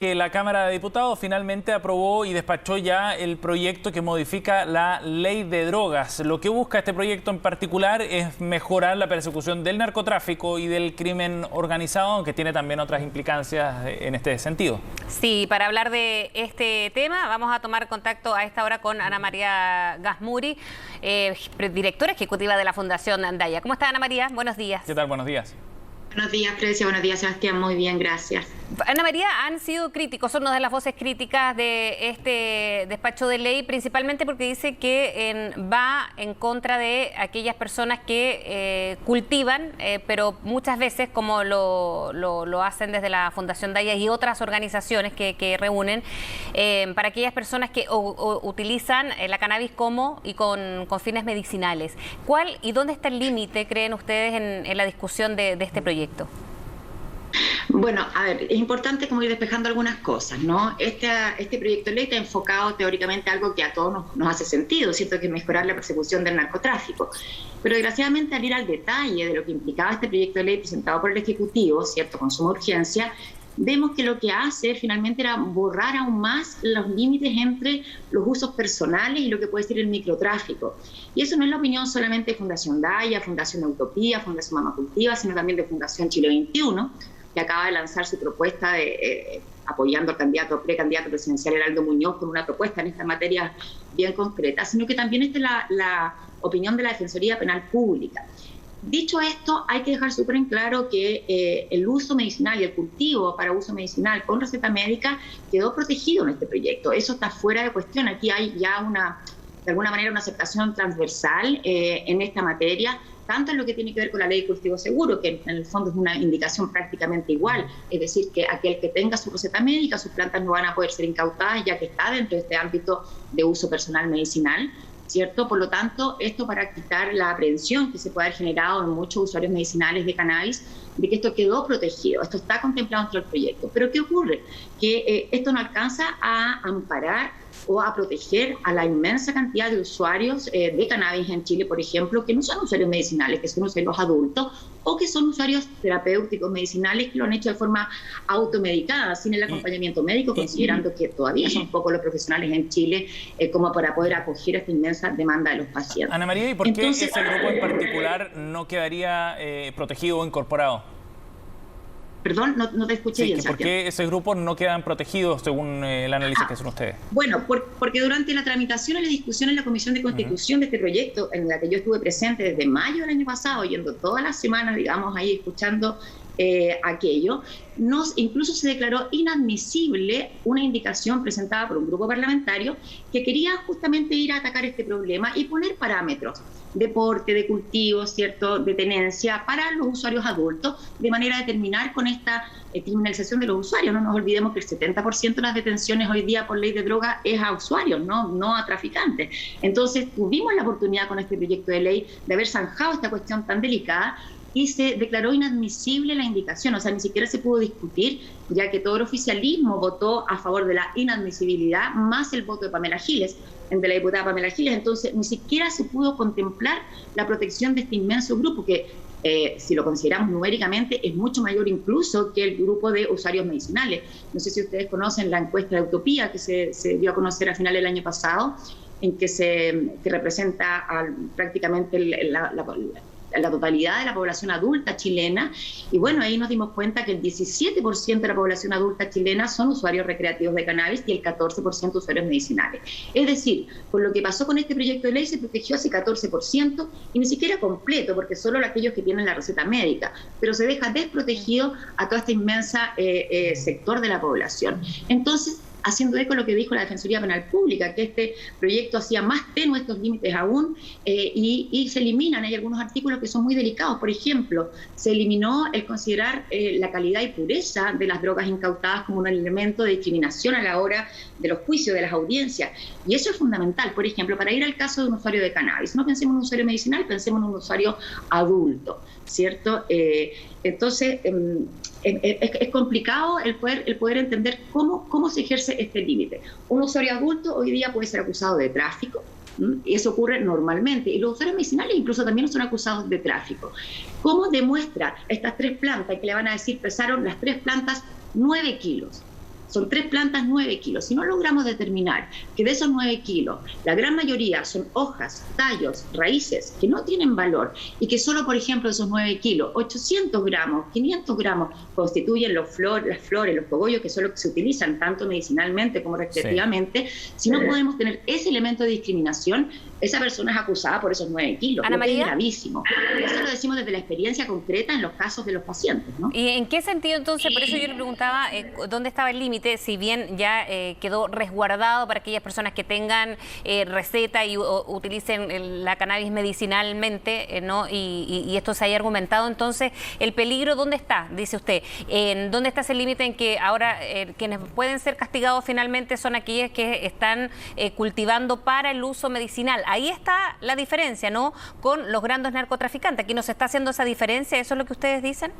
Que la Cámara de Diputados finalmente aprobó y despachó ya el proyecto que modifica la ley de drogas. Lo que busca este proyecto en particular es mejorar la persecución del narcotráfico y del crimen organizado, aunque tiene también otras implicancias en este sentido. Sí, para hablar de este tema vamos a tomar contacto a esta hora con Ana María Gasmuri, directora ejecutiva de la Fundación Daya. ¿Cómo está, Ana María? Buenos días. ¿Qué tal? Buenos días. Buenos días, Frecia. Buenos días, Sebastián. Muy bien, gracias. Ana María, han sido críticos, son una de las voces críticas de este despacho de ley, principalmente porque dice que va en contra de aquellas personas que cultivan, pero muchas veces, como lo hacen desde la Fundación Daya y otras organizaciones que reúnen, para aquellas personas que utilizan la cannabis como y con fines medicinales. ¿Cuál y dónde está el límite, creen ustedes, en la discusión de este proyecto? Bueno, a ver, es importante como ir despejando algunas cosas, ¿no? Este proyecto de ley está enfocado teóricamente a algo que a todos nos hace sentido, ¿cierto? Que es mejorar la persecución del narcotráfico. Pero desgraciadamente, al ir al detalle de lo que implicaba este proyecto de ley presentado por el Ejecutivo, ¿cierto? Con suma urgencia, vemos que lo que hace finalmente era borrar aún más los límites entre los usos personales y lo que puede ser el microtráfico. Y eso no es la opinión solamente de Fundación Daya, Fundación Utopía, Fundación Mama Cultiva, sino también de Fundación Chile 21, que acaba de lanzar su propuesta apoyando al precandidato presidencial Heraldo Muñoz con una propuesta en esta materia bien concreta, sino que también esta es la opinión de la Defensoría Penal Pública. Dicho esto, hay que dejar súper en claro que el uso medicinal y el cultivo para uso medicinal con receta médica quedó protegido en este proyecto. Eso está fuera de cuestión. Aquí hay ya de alguna manera una aceptación transversal en esta materia, tanto en lo que tiene que ver con la ley de cultivo seguro, que en el fondo es una indicación prácticamente igual, es decir, que aquel que tenga su receta médica, sus plantas no van a poder ser incautadas ya que está dentro de este ámbito de uso personal medicinal, ¿cierto? Por lo tanto, esto para quitar la aprehensión que se puede haber generado en muchos usuarios medicinales de cannabis, de que esto quedó protegido, esto está contemplado dentro del proyecto. Pero ¿qué ocurre? Que esto no alcanza a amparar o a proteger a la inmensa cantidad de usuarios de cannabis en Chile, por ejemplo, que no son usuarios medicinales, que son usuarios adultos o que son usuarios terapéuticos medicinales que lo han hecho de forma automedicada, sin el acompañamiento médico, considerando que todavía son pocos los profesionales en Chile como para poder acoger esta inmensa demanda de los pacientes. Ana María, ¿y por qué ese grupo en particular no quedaría protegido o incorporado? Perdón, no te escuché bien. ¿Por qué ese grupo no quedan protegidos según el análisis que hacen ustedes? Bueno, porque durante la tramitación y la discusión en la Comisión de Constitución de este proyecto, en la que yo estuve presente desde mayo del año pasado, yendo todas las semanas, digamos, ahí escuchando aquello, incluso se declaró inadmisible una indicación presentada por un grupo parlamentario que quería justamente ir a atacar este problema y poner parámetros de porte, de cultivo, ¿cierto?, de tenencia para los usuarios adultos, de manera a terminar con esta criminalización de los usuarios. No nos olvidemos que el 70% de las detenciones hoy día por ley de droga es a usuarios, no a traficantes. Entonces tuvimos la oportunidad con este proyecto de ley de haber zanjado esta cuestión tan delicada y se declaró inadmisible la indicación, o sea, ni siquiera se pudo discutir, ya que todo el oficialismo votó a favor de la inadmisibilidad, más el voto de Pamela Giles, de la diputada Pamela Giles. Entonces ni siquiera se pudo contemplar la protección de este inmenso grupo que, si lo consideramos numéricamente, es mucho mayor incluso que el grupo de usuarios medicinales. No sé si ustedes conocen la encuesta de Utopía que se dio a conocer a final del año pasado, en que representa prácticamente la totalidad de la población adulta chilena, y bueno, ahí nos dimos cuenta que el 17% de la población adulta chilena son usuarios recreativos de cannabis y el 14% usuarios medicinales. Es decir, por lo que pasó con este proyecto de ley se protegió ese 14% y ni siquiera completo, porque solo aquellos que tienen la receta médica, pero se deja desprotegido a toda esta inmensa sector de la población. Entonces, haciendo eco lo que dijo la Defensoría Penal Pública, que este proyecto hacía más tenue estos límites aún, y se eliminan, hay algunos artículos que son muy delicados. Por ejemplo, se eliminó el considerar la calidad y pureza de las drogas incautadas como un elemento de discriminación a la hora de los juicios, de las audiencias, y eso es fundamental. Por ejemplo, para ir al caso de un usuario de cannabis, no pensemos en un usuario medicinal, pensemos en un usuario adulto, ¿cierto? Entonces, es complicado el poder entender cómo se ejerce este límite. Un usuario adulto hoy día puede ser acusado de tráfico, y eso ocurre normalmente, y los usuarios medicinales incluso también son acusados de tráfico. ¿Cómo demuestra estas tres plantas, que le van a decir pesaron las tres plantas 9 kilos? son 3 plantas, 9 kilos. Si no logramos determinar que de esos 9 kilos, la gran mayoría son hojas, tallos, raíces que no tienen valor y que solo, por ejemplo, de esos 9 kilos, 800 gramos, 500 gramos constituyen las flores, los cogollos, que son los que se utilizan tanto medicinalmente como recreativamente, si no podemos tener ese elemento de discriminación, esa persona es acusada por esos 9 kilos. Ana María, es gravísimo. Eso lo decimos desde la experiencia concreta en los casos de los pacientes, ¿no? ¿Y en qué sentido entonces? Por eso yo le preguntaba dónde estaba el límite, si bien ya quedó resguardado para aquellas personas que tengan receta y utilicen la cannabis medicinalmente, ¿no? Y esto se haya argumentado, entonces, ¿el peligro dónde está? Dice usted. ¿Dónde está ese límite en que ahora quienes pueden ser castigados finalmente son aquellos que están cultivando para el uso medicinal? Ahí está la diferencia, ¿no? Con los grandes narcotraficantes. Aquí no se está haciendo esa diferencia, ¿eso es lo que ustedes dicen?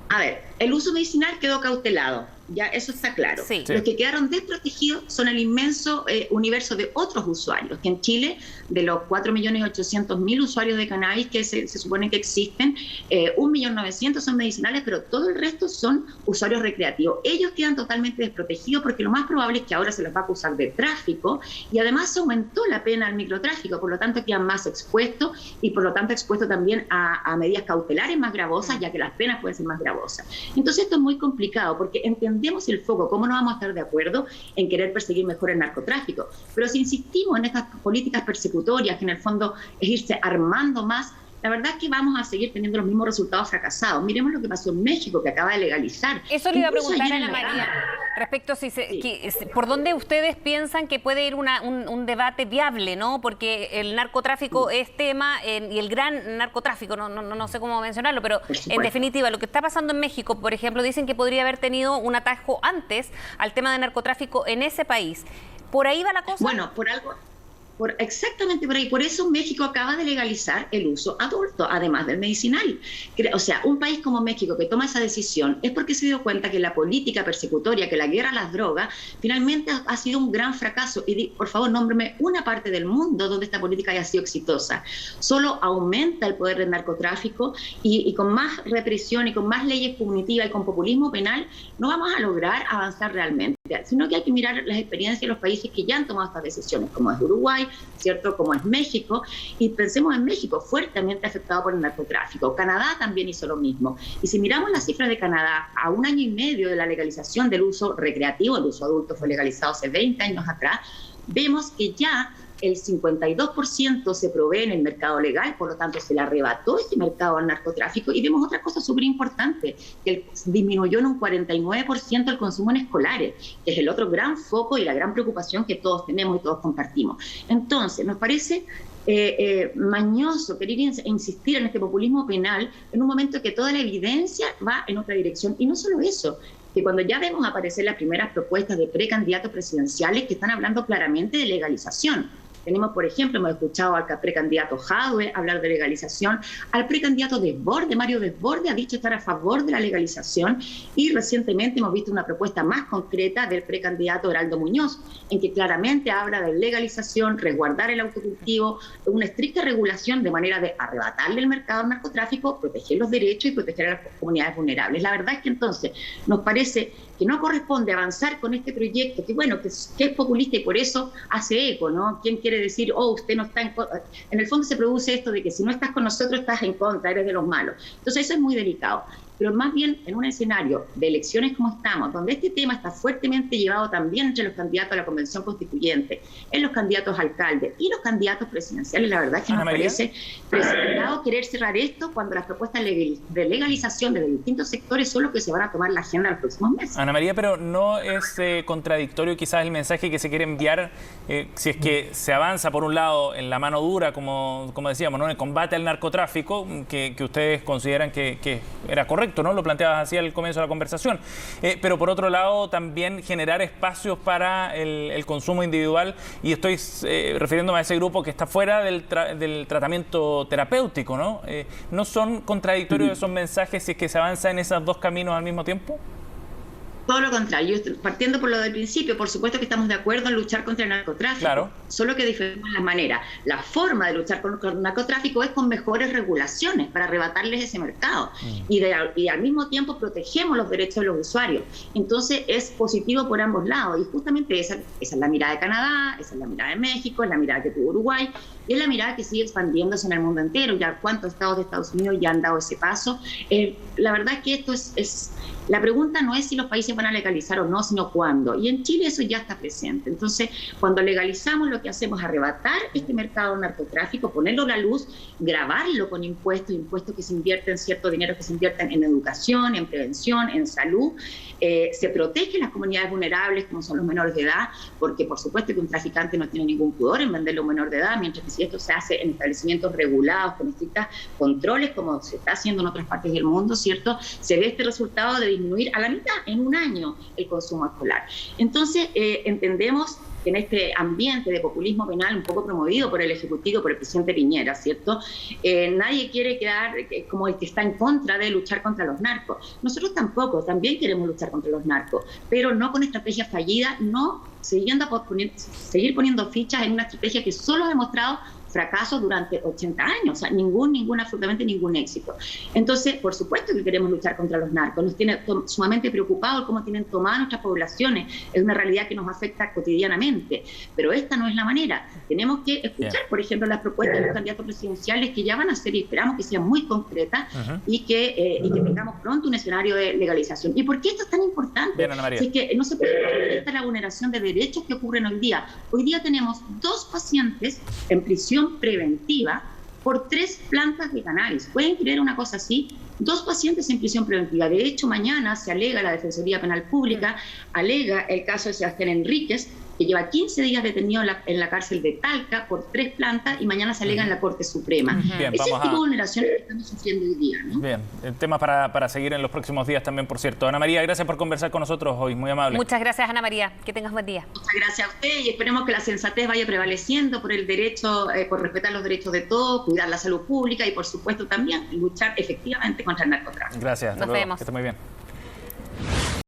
A ver, el uso medicinal quedó cautelado, ya eso está claro. Sí. Los que quedaron desprotegidos son el inmenso universo de otros usuarios, que en Chile, de los 4.800.000 usuarios de cannabis que se supone que existen, 1.900.000 son medicinales, pero todo el resto son usuarios recreativos. Ellos quedan totalmente desprotegidos porque lo más probable es que ahora se les va a acusar de tráfico y además se aumentó la pena al microtráfico, por lo tanto quedan más expuestos y por lo tanto expuestos también a medidas cautelares más gravosas, ya que las penas pueden ser más gravosas. Entonces esto es muy complicado porque entendemos el foco, cómo no vamos a estar de acuerdo en querer perseguir mejor el narcotráfico, pero si insistimos en estas políticas persecutorias que en el fondo es irse armando más, la verdad es que vamos a seguir teniendo los mismos resultados fracasados. Miremos lo que pasó en México, que acaba de legalizar. Eso le iba a preguntar a Ana María, respecto si por dónde ustedes piensan que puede ir un debate viable, ¿no? Porque el narcotráfico es tema, y el gran narcotráfico, no sé cómo mencionarlo, pero en definitiva, lo que está pasando en México, por ejemplo, dicen que podría haber tenido un atajo antes al tema de narcotráfico en ese país. ¿Por ahí va la cosa? Bueno, por algo... Exactamente por ahí. Por eso México acaba de legalizar el uso adulto, además del medicinal. O sea, un país como México que toma esa decisión es porque se dio cuenta que la política persecutoria, que la guerra a las drogas, finalmente ha sido un gran fracaso. Y por favor, nómbreme una parte del mundo donde esta política haya sido exitosa. Solo aumenta el poder del narcotráfico y con más represión y con más leyes punitivas y con populismo penal no vamos a lograr avanzar realmente, sino que hay que mirar las experiencias de los países que ya han tomado estas decisiones, como es Uruguay, ¿cierto? Como es México, y pensemos en México, fuertemente afectado por el narcotráfico. Canadá también hizo lo mismo. Y si miramos las cifras de Canadá, a 1 año y medio de la legalización del uso recreativo, el uso adulto fue legalizado hace 20 años atrás, vemos que ya el 52% se provee en el mercado legal, por lo tanto se le arrebató ese mercado al narcotráfico, y vemos otra cosa súper importante, que disminuyó en un 49% el consumo en escolares, que es el otro gran foco y la gran preocupación que todos tenemos y todos compartimos. Entonces, nos parece mañoso querer insistir en este populismo penal en un momento que toda la evidencia va en otra dirección, y no solo eso, que cuando ya vemos aparecer las primeras propuestas de precandidatos presidenciales que están hablando claramente de legalización. Tenemos, por ejemplo, hemos escuchado al precandidato Jadwe hablar de legalización, al precandidato Desbordes, Mario Desbordes, ha dicho estar a favor de la legalización, y recientemente hemos visto una propuesta más concreta del precandidato Heraldo Muñoz, en que claramente habla de legalización, resguardar el autocultivo, una estricta regulación de manera de arrebatarle el mercado al narcotráfico, proteger los derechos y proteger a las comunidades vulnerables. La verdad es que entonces nos parece que no corresponde avanzar con este proyecto, que bueno, que es populista y por eso hace eco, ¿no? ¿Quién quiere decir, oh, usted no está en contra? En el fondo se produce esto de que si no estás con nosotros estás en contra, eres de los malos. Entonces eso es muy delicado. Pero más bien en un escenario de elecciones como estamos, donde este tema está fuertemente llevado también entre los candidatos a la Convención Constituyente, en los candidatos a alcalde y los candidatos presidenciales, la verdad es que nos parece precipitado querer cerrar esto cuando las propuestas de legalización de distintos sectores son los que se van a tomar la agenda en los próximos meses. Ana María, pero ¿no es contradictorio quizás el mensaje que se quiere enviar si es que se avanza por un lado en la mano dura, como decíamos, ¿no?, en el combate al narcotráfico, que ustedes consideran que era correcto, ¿no? Lo planteabas así al comienzo de la conversación. Pero por otro lado, también generar espacios para el consumo individual, y estoy refiriéndome a ese grupo que está fuera del tratamiento terapéutico, ¿no? ¿No son contradictorios esos mensajes si es que se avanza en esos dos caminos al mismo tiempo? Todo lo contrario, partiendo por lo del principio, por supuesto que estamos de acuerdo en luchar contra el narcotráfico, claro, solo que diferimos la manera. La forma de luchar contra el narcotráfico es con mejores regulaciones para arrebatarles ese mercado y al mismo tiempo protegemos los derechos de los usuarios. Entonces es positivo por ambos lados y justamente esa es la mirada de Canadá, esa es la mirada de México, es la mirada que tuvo Uruguay y es la mirada que sigue expandiéndose en el mundo entero. Ya cuántos estados de Estados Unidos ya han dado ese paso. La verdad es que esto es la pregunta no es si los países van a legalizar o no, sino cuándo. Y en Chile eso ya está presente. Entonces, cuando legalizamos, lo que hacemos es arrebatar este mercado del narcotráfico, ponerlo a la luz, grabarlo con impuestos que se invierten, cierto dinero que se invierten en educación, en prevención, en salud. Se protegen las comunidades vulnerables, como son los menores de edad, porque por supuesto que un traficante no tiene ningún pudor en venderle a un menor de edad, mientras que si esto se hace en establecimientos regulados, con estrictos controles, como se está haciendo en otras partes del mundo, ¿cierto? Se ve este resultado de disminuir a la mitad en un año el consumo escolar. Entonces, entendemos que en este ambiente de populismo penal un poco promovido por el Ejecutivo, por el presidente Piñera, ¿cierto? Nadie quiere quedar como el que está en contra de luchar contra los narcos. Nosotros tampoco, también queremos luchar contra los narcos, pero no con estrategias fallidas, no seguir poniendo fichas en una estrategia que solo ha demostrado fracasos durante 80 años, o sea, absolutamente ningún éxito. Entonces, por supuesto que queremos luchar contra los narcos, nos tiene sumamente preocupados cómo tienen tomadas nuestras poblaciones, es una realidad que nos afecta cotidianamente, pero esta no es la manera. Tenemos que escuchar, por ejemplo, las propuestas de los candidatos presidenciales que ya van a ser y esperamos que sean muy concretas y que tengamos pronto un escenario de legalización. ¿Y por qué esto es tan importante? Bien, Ana María. Si es que no se puede esta la vulneración de derechos que ocurren hoy día. Hoy día tenemos 2 pacientes en prisión preventiva por 3 plantas de cannabis. ¿Pueden creer una cosa así? 2 pacientes en prisión preventiva. De hecho, mañana se alega la Defensoría Penal Pública, alega el caso de Sebastián Enríquez, que lleva 15 días detenido en la cárcel de Talca por 3 plantas y mañana se alega en la Corte Suprema. Bien, Ese tipo de vulneraciones que estamos sufriendo hoy día, ¿no? Bien, el tema para seguir en los próximos días también, por cierto. Ana María, gracias por conversar con nosotros hoy, muy amable. Muchas gracias, Ana María. Que tengas buen día. Muchas gracias a usted y esperemos que la sensatez vaya prevaleciendo por el derecho, por respetar los derechos de todos, cuidar la salud pública y por supuesto también luchar efectivamente contra el narcotráfico. Gracias, hasta Nos luego. vemos. Que esté muy bien.